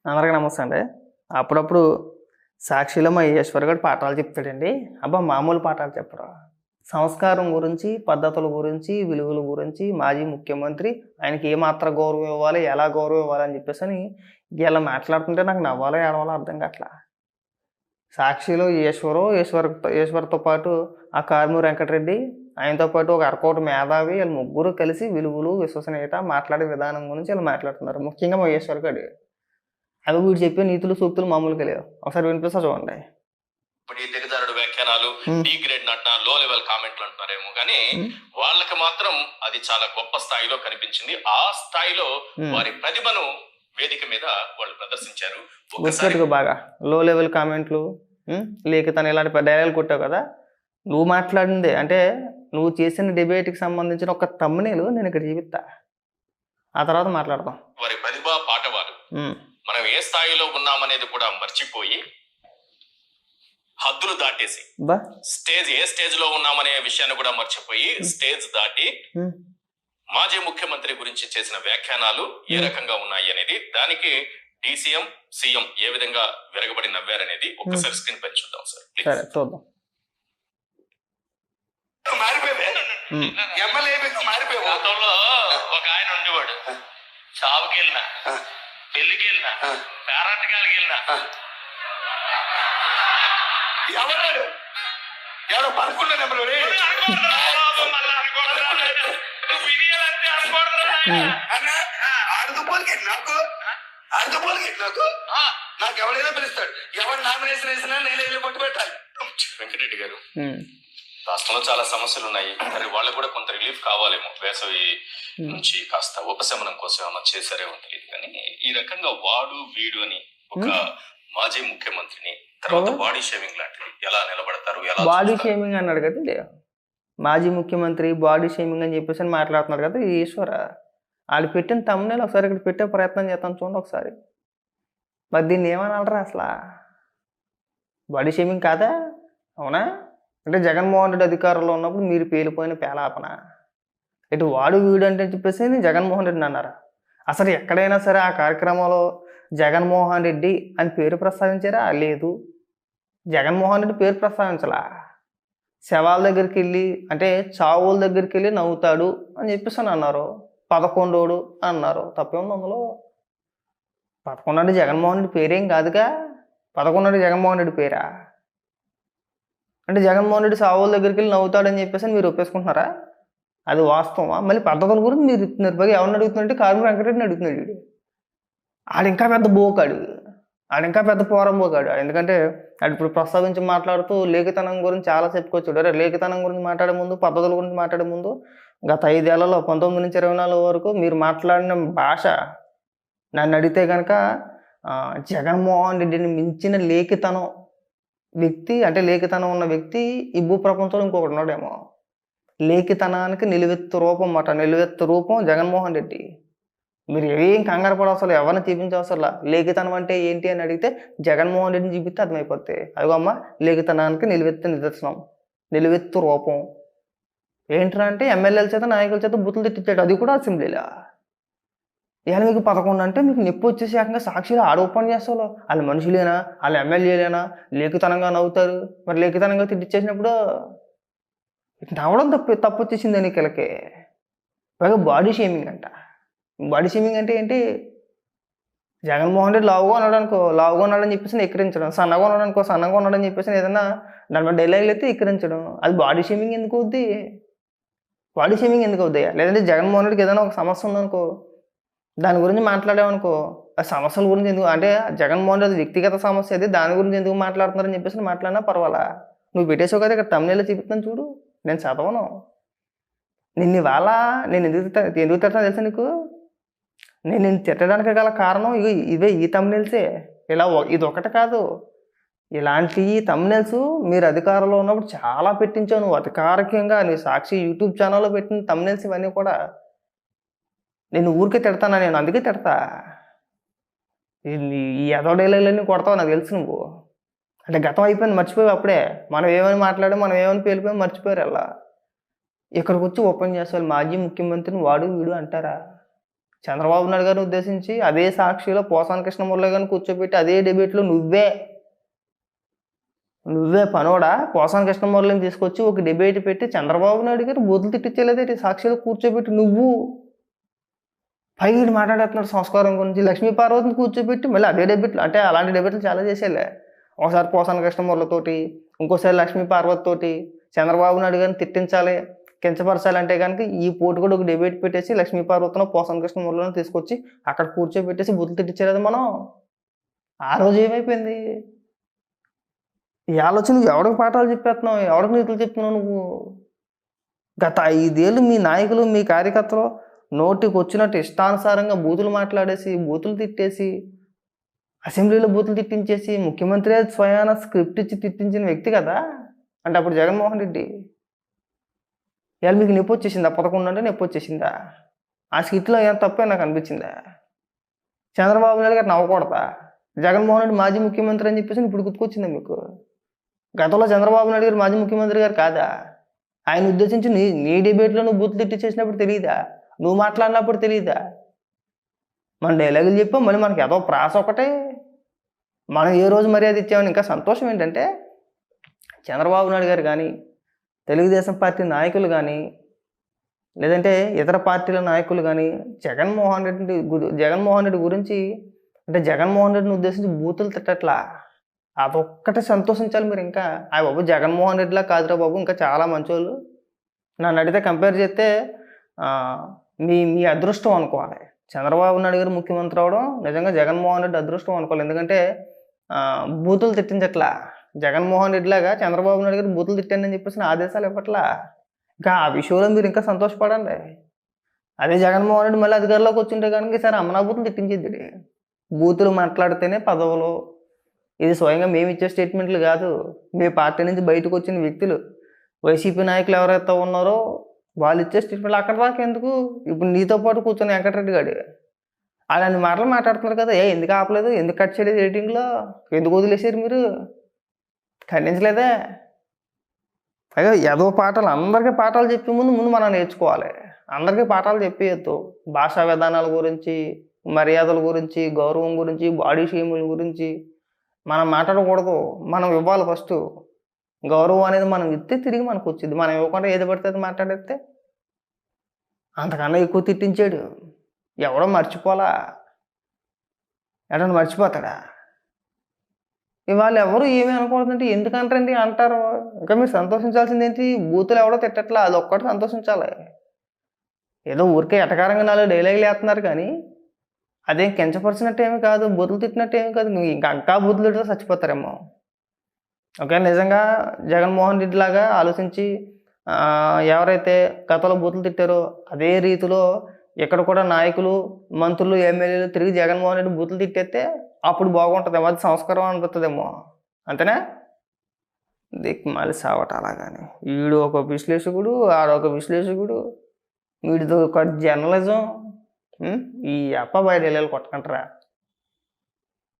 అందరికీ నమస్తే అండి. అప్పుడప్పుడు సాక్షిలో మా ఈశ్వర్ గారు పాఠాలు చెప్తాడండి. అబ్బా! మామూలు పాఠాలు చెప్పరు. సంస్కారం గురించి, పద్ధతుల గురించి, విలువల గురించి మాజీ ముఖ్యమంత్రి ఆయనకి ఏమాత్రం గౌరవం ఇవ్వాలి, ఎలా గౌరవం ఇవ్వాలని చెప్పేసని ఇలా మాట్లాడుతుంటే నాకు నవ్వాలో, ఏడవాలో అర్థం కావట్లా. సాక్షిలో ఈశ్వర్‌తో పాటు ఆ కారుమూరి వెంకటరెడ్డి, ఆయనతో పాటు ఒక అరకోటి మేధావి వీళ్ళు ముగ్గురు కలిసి విలువలు, విశ్వసనీయత, మాట్లాడే విధానం గురించి ఈళ్ళు మాట్లాడుతున్నారు. ముఖ్యంగా మా ఈశ్వర్ గారు. అవి వీడు చెప్పే నీతులు, సూక్తులు మామూలుగా లేవు. ఒకసారి వినిపిస్తా చూడండి. ఇప్పుడు ఈ దిగజారుడు వ్యాఖ్యానాలు, డి గ్రేడ్ నటన, లో లెవెల్ కామెంట్లు అంటున్నారేమో కానీ వాళ్ళకి మాత్రం అది చాలా గొప్ప స్థాయిలో కనిపించింది. ఆ స్థాయిలో వారి ప్రతిభను వేదిక మీద వాళ్ళు ప్రదర్శించారు. గుర్తుపెట్టుకో బాగా. లో లెవెల్ కామెంట్లు, లేఖతను ఇలాంటి డైలాగులు కొట్టావు కదా, నువ్వు మాట్లాడిందే అంటే నువ్వు చేసిన డిబేట్కి సంబంధించిన ఒక తమ్మునేలు నేను ఇక్కడ చూపిస్తా, ఆ తర్వాత మాట్లాడదాం. వారి ప్రతిభ పాటవారు మనం ఏ స్థాయిలో ఉన్నామనేది కూడా మర్చిపోయి హద్దులు దాటేసి ఏ స్టేజ్ లో ఉన్నామనే విషయాన్ని కూడా మర్చిపోయి స్టేజ్ దాటి మాజీ ముఖ్యమంత్రి గురించి చేసిన వ్యాఖ్యానాలు ఏ రకంగా ఉన్నాయి అనేది, దానికి డిసిఎం సీఎం ఏ విధంగా విరగబడి నవ్వారనేది ఒక్కసారి స్క్రీన్ పై చూద్దాం సార్. చూద్దాం. గతంలో ఒక ఆయన ఉండేవాడు, చావుకి వెళ్ళినా, పెళ్లికి వెళ్ళినా, పేరంటకాలకి వెళ్ళినా ఎవరో పనుకున్న నెంబర్ నాకు ఎవరైనా పిలుస్తాడు, ఎవరు నామినేషన్ వేసినా నేను వెళ్ళి పట్టు పెట్టాలి. వెంకటరెడ్డి గారు, రాష్ట్రంలో చాలా సమస్యలు ఉన్నాయి, మరి వాళ్ళకు కూడా కొంత రిలీఫ్ కావాలేమో, వేసవి నుంచి కాస్త ఉపశమనం కోసం ఏమన్నా చేశారేమో తెలియదు కానీ ఈ రకంగా వాడు వీడు అని ఒక మాజీ ముఖ్యమంత్రిని తర్వాత బాడీ షేవింగ్ లాంటిది ఎలా నిలబడతారు, బాడీ షేమింగ్ అన్నాడు కదా మాజీ ముఖ్యమంత్రి, బాడీ షేమింగ్ అని చెప్పేసి మాట్లాడుతున్నాడు కదా ఈశ్వర. వాళ్ళు పెట్టిన తమ్మునేలు ఒకసారి ఇక్కడ పెట్టే ప్రయత్నం చేస్తాను చూడండి ఒకసారి. మరి దీన్ని ఏమనాలరా అసలు? బాడీ షేమింగ్ కాదా? అవునా? అంటే జగన్మోహన్ రెడ్డి అధికారంలో ఉన్నప్పుడు మీరు పేలిపోయిన పేలాపన, ఇటు వాడు వీడు అంటే చెప్పేసి జగన్మోహన్ రెడ్డిని అన్నారు. అసలు ఎక్కడైనా సరే ఆ కార్యక్రమంలో జగన్మోహన్ రెడ్డి అని పేరు ప్రస్తావించారా? లేదు, జగన్మోహన్ రెడ్డి పేరు ప్రస్తావించలా. శవాల దగ్గరికి వెళ్ళి అంటే చావుల దగ్గరికి వెళ్ళి నవ్వుతాడు అని చెప్పేసి అని అన్నారు. 11 అన్నారు. తప్పేముంది అందులో? 11 అంటే జగన్మోహన్ రెడ్డి పేరేం కాదుగా. 11 అంటే జగన్మోహన్ రెడ్డి పేరా? అంటే జగన్మోహన్ రెడ్డి సావుల దగ్గరికి వెళ్ళి నవ్వుతాడని చెప్పేసి మీరు ఒప్పేసుకుంటున్నారా? అది వాస్తవమా? మళ్ళీ పద్ధతుల గురించి మీరు ఇస్తున్నారు. బాగా ఎవరిని అడుగుతుందంటే కారుమూరి వెంకటరెడ్డిని అడుగుతున్నాడు. వీడు ఆడు ఇంకా పెద్ద బోకాడు, ఆడు ఇంకా పెద్ద పోరంబోకాడు. ఎందుకంటే ఆడు ఇప్పుడు ప్రస్తావించి మాట్లాడుతూ లేఖితనం గురించి చాలా చెప్పుకోవచ్చు. అరే లేఖితనం గురించి మాట్లాడే ముందు, పద్ధతుల గురించి మాట్లాడే ముందు గత 5 ఏళ్లలో 19 నుంచి 24 వరకు మీరు మాట్లాడిన భాష నన్ను అడిగితే కనుక జగన్మోహన్ రెడ్డిని మించిన లేఖితనం వ్యక్తి అంటే లేఖితనం ఉన్న వ్యక్తి ఈ భూ ప్రపంచంలో ఇంకొకటి ఉన్నాడేమో. లేఖితనానికి నిలువెత్తు రూపం అన్నమాట. నిలువెత్తు రూపం జగన్మోహన్ రెడ్డి. మీరు ఏం కంగారు పడవసలు, ఎవరిని చూపించవసలా. లేఖితనం అంటే ఏంటి అని అడిగితే జగన్మోహన్ రెడ్డిని చూపిస్తే అర్థమైపోతాయి. అదిగో అమ్మ లేఖితనానికి నిలువెత్తు నిదర్శనం, నిలువెత్తు రూపం. ఏంట్రా అంటే ఎమ్మెల్యేల చేత నాయకుల చేత బూతులు తిట్టించాడు, అది కూడా అసెంబ్లీలా. ఇవాళ మీకు 11 అంటే మీకు నొప్పి వచ్చేసి ఏకంగా సాక్షిలో ఆరోపణ చేస్తాలో వాళ్ళు మనుషులేనా, వాళ్ళు ఎమ్మెల్యేలేనా, లేఖితనంగా నవ్వుతారు. మరి లేఖితనంగా తిట్టించేసినప్పుడు నవ్వడం తప్పు వచ్చేసింది ఎన్నికలకే. పైగా బాడీ షేమింగ్ అంట. బాడీ షేమింగ్ అంటే ఏంటి? జగన్మోహన్ రెడ్డి లావుగా ఉన్నాడు అనుకో, లావుగా ఉన్నాడని చెప్పేసి ఎక్కిరించడం. సన్నగా ఉన్నాడు అనుకో, సన్నగా ఉన్నాడని చెప్పేసి ఏదైనా దాని మీద డైలాగులు అయితే ఎక్కిరించడం. అది బాడీ షేమింగ్ ఎందుకు అవుద్ది? బాడీ షేమింగ్ ఎందుకు అవుతాయా? లేదంటే జగన్మోహన్ రెడ్డికి ఏదైనా ఒక సమస్య ఉందనుకో, దాని గురించి మాట్లాడామనుకో, ఆ సమస్యల గురించి ఎందుకు అంటే జగన్మోహన్ రెడ్డి వ్యక్తిగత సమస్య అది, దాని గురించి ఎందుకు మాట్లాడుతున్నారని చెప్పేసి మాట్లాడినా పర్వాలా. నువ్వు పెట్టేసావు కదా ఇక్కడ తమ్మునేలో చూపిస్తాను చూడు, నేను చదవను. నిన్ను ఇవాళ నేను ఎందుకు తిడతాను తెలుసా నీకు? నేను తిట్టడానికి గల కారణం ఇవే, ఈ తమ్మునేల్సే. ఇలా ఇది ఒకటి కాదు, ఇలాంటి తమ్మునేల్స్ మీరు అధికారంలో ఉన్నప్పుడు చాలా పెట్టించావు. నువ్వు అధికారికంగా నీ సాక్షి యూట్యూబ్ ఛానల్లో పెట్టిన తమ్మునేల్స్ ఇవన్నీ కూడా. నేను ఊరికే తిడతానా? నేను అందుకే తిడతా. ఈ ఎదో డైలాగులన్నీ కొడతావు నాకు తెలుసు. నువ్వు అంటే గతం అయిపోయింది, మర్చిపోయావు అప్పుడే. మనం ఏమని మాట్లాడాం, మనం ఏమని పేలిపోయాం మర్చిపోయారు. అలా ఇక్కడికి వచ్చి ఓపెన్ చేస్తారు మాజీ ముఖ్యమంత్రిని వాడు వీడు అంటారా? చంద్రబాబు నాయుడు గారిని ఉద్దేశించి అదే సాక్షిలో పోసాని కృష్ణమురళి గారిని కూర్చోబెట్టి అదే డిబేట్లో నువ్వే పనోడా పోసాని కృష్ణమురళిని తీసుకొచ్చి ఒక డిబేట్ పెట్టి చంద్రబాబు నాయుడు గారు బూతులు తిట్టించలేదే సాక్షిలో కూర్చోబెట్టి నువ్వు పైకి మాట్లాడేస్తున్నాడు సంస్కారం గురించి. లక్ష్మీ పార్వతిని కూర్చోబెట్టి మళ్ళీ అదే డిబేట్లు, అంటే అలాంటి డిబేట్లు చాలా చేసేలే. ఒకసారి పోసాని కృష్ణమురళితోటి, ఇంకోసారి లక్ష్మీ పార్వతితోటి చంద్రబాబు నాయుడు గారిని తిట్టించాలి, కించపరచాలంటే కనుక ఈ పూట కూడా ఒక డిబేట్ పెట్టేసి లక్ష్మీ పార్వతిలో పోసాని కృష్ణమురళిని తీసుకొచ్చి అక్కడ కూర్చోబెట్టేసి బూతులు తిట్టించలేదు మనం. ఆ రోజు ఏమైపోయింది? ఈ ఆలోచన ఎవరికి పాఠాలు చెప్పేస్తున్నావు, ఎవరికి నీతులు చెప్తున్నావు నువ్వు? గత 5 ఏళ్ళు మీ నాయకులు, మీ కార్యకర్తలు నోటికి వచ్చినట్టు ఇష్టానుసారంగా బూతులు మాట్లాడేసి, బూతులు తిట్టేసి, అసెంబ్లీలో బూతులు తిట్టించేసి, ముఖ్యమంత్రి స్వయాన స్క్రిప్ట్ ఇచ్చి తిట్టించిన వ్యక్తి కదా. అంటే అప్పుడు జగన్మోహన్ రెడ్డి. ఇవాళ మీకు నొప్పి వచ్చేసిందా? 11 అంటే నొప్పి వచ్చేసిందా? ఆ స్కిట్లో ఏం తప్పే నాకు అనిపించిందా? చంద్రబాబు నాయుడు గారు నవ్వకూడదా? జగన్మోహన్ రెడ్డి మాజీ ముఖ్యమంత్రి అని చెప్పేసి ఇప్పుడు గుర్తుకొచ్చిందా మీకు? గతంలో చంద్రబాబు నాయుడు గారు మాజీ ముఖ్యమంత్రి గారు కాదా? ఆయన ఉద్దేశించి నీ డిబేట్లో నువ్వు బూతులు తిట్టి చేసినప్పుడు తెలియదా? నువ్వు మాట్లాడినప్పుడు తెలియదా? మన డైలాగులు చెప్పాం, మళ్ళీ మనకి ఏదో ప్రాస ఒకటే. మనం ఏ రోజు మర్యాద ఇచ్చామని. ఇంకా సంతోషం ఏంటంటే చంద్రబాబు నాయుడు గారు కానీ, తెలుగుదేశం పార్టీ నాయకులు కానీ, లేదంటే ఇతర పార్టీల నాయకులు కానీ జగన్మోహన్ రెడ్డి గురించి, అంటే జగన్మోహన్ రెడ్డిని ఉద్దేశించి బూతులు తిట్టట్లా. అదొక్కటే సంతోషించాలి మీరు. ఇంకా బాబు జగన్మోహన్ రెడ్డిలా కాదురా బాబు, ఇంకా చాలా మంచోళ్ళు. నన్ను అడిగితే కంపేర్ చేస్తే మీ అదృష్టం అనుకోవాలి. చంద్రబాబు నాయుడు గారు ముఖ్యమంత్రి అవడం నిజంగా జగన్మోహన్ రెడ్డి అదృష్టం అనుకోవాలి. ఎందుకంటే బూతులు తిట్టించట్లా. జగన్మోహన్ రెడ్డి లాగా చంద్రబాబు నాయుడు గారు బూతులు తిట్టండి అని చెప్పేసి ఆదేశాలు ఇవ్వట్లా. ఇంకా ఆ విషయంలో మీరు ఇంకా సంతోషపడండి. అదే జగన్మోహన్ రెడ్డి మళ్ళీ అధికారంలోకి వచ్చింటే కనుక ఈసారి అమ్మనా బూతులు తిట్టించేది. బూతులు మాట్లాడితేనే పదవులు. ఇది స్వయంగా మేము ఇచ్చే స్టేట్మెంట్లు కాదు, మీ పార్టీ నుంచి బయటకు వచ్చిన వ్యక్తులు, వైసీపీ నాయకులు ఎవరైతే ఉన్నారో వాళ్ళు ఇచ్చే స్టేట్మెంట్లు. అక్కడ దాకా ఎందుకు? ఇప్పుడు నీతో పాటు కూర్చొని వెంకటరెడ్డి గారు అలాంటి మాటలు మాట్లాడుతున్నారు కదా. ఎందుకు ఆపలేదు? ఎందుకు కట్ చేయలేదు? ఎడిటింగ్లో ఎందుకు వదిలేసారు మీరు? ఖండించలేదే? పైగా ఏదో పాఠాలు, అందరికీ పాఠాలు చెప్పే ముందు మనం నేర్చుకోవాలి. అందరికీ పాఠాలు చెప్పేయద్దు. భాషా విధానాల గురించి, మర్యాదల గురించి, గౌరవం గురించి, బాడీ షేముల గురించి మనం మాట్లాడకూడదు. మనం ఇవ్వాలి ఫస్ట్. గౌరవం అనేది మనం ఇస్తే తిరిగి మనకు వచ్చింది. మనం ఇవ్వకుండా ఏది పడితే అది మాట్లాడేస్తే అంతకన్నా ఎక్కువ తిట్టించాడు. ఎవడో మర్చిపోలా, ఎడన్నా మర్చిపోతాడా? ఇవాళ ఎవరు ఏమీ అనకూడదంటే ఎందుకంటారండి అంటారు. ఇంకా మీరు సంతోషించాల్సింది ఏంటి? బూతులు ఎవడో తిట్టట్లా, అది ఒక్కటి సంతోషించాలి. ఏదో ఊరికే ఎటకారంగా 4 డైలాగులు వేస్తున్నారు కానీ అదేం కించపరిచినట్టు ఏమీ కాదు, బూతులు తిట్టినట్టు ఏమీ కాదు. నువ్వు ఇంకా బూతులు తిట్టితే చచ్చిపోతారేమో. ఓకే, నిజంగా జగన్మోహన్ రెడ్డి లాగా ఆలోచించి ఎవరైతే గతంలో బూతులు తిట్టారో అదే రీతిలో ఇక్కడ కూడా నాయకులు, మంత్రులు, ఎమ్మెల్యేలు తిరిగి జగన్మోహన్ రెడ్డి బూతులు తిట్టేస్తే అప్పుడు బాగుంటుందేమో, అది సంస్కారం అనిపిస్తుందేమో. అంతేనా? దిక్కుమాలి సావట అలాగాని. వీడు ఒక విశ్లేషకుడు, ఆడొక విశ్లేషకుడు, వీడితో ఒక జర్నలిజం. ఈ అప్ప బయట కొట్టకంటారా?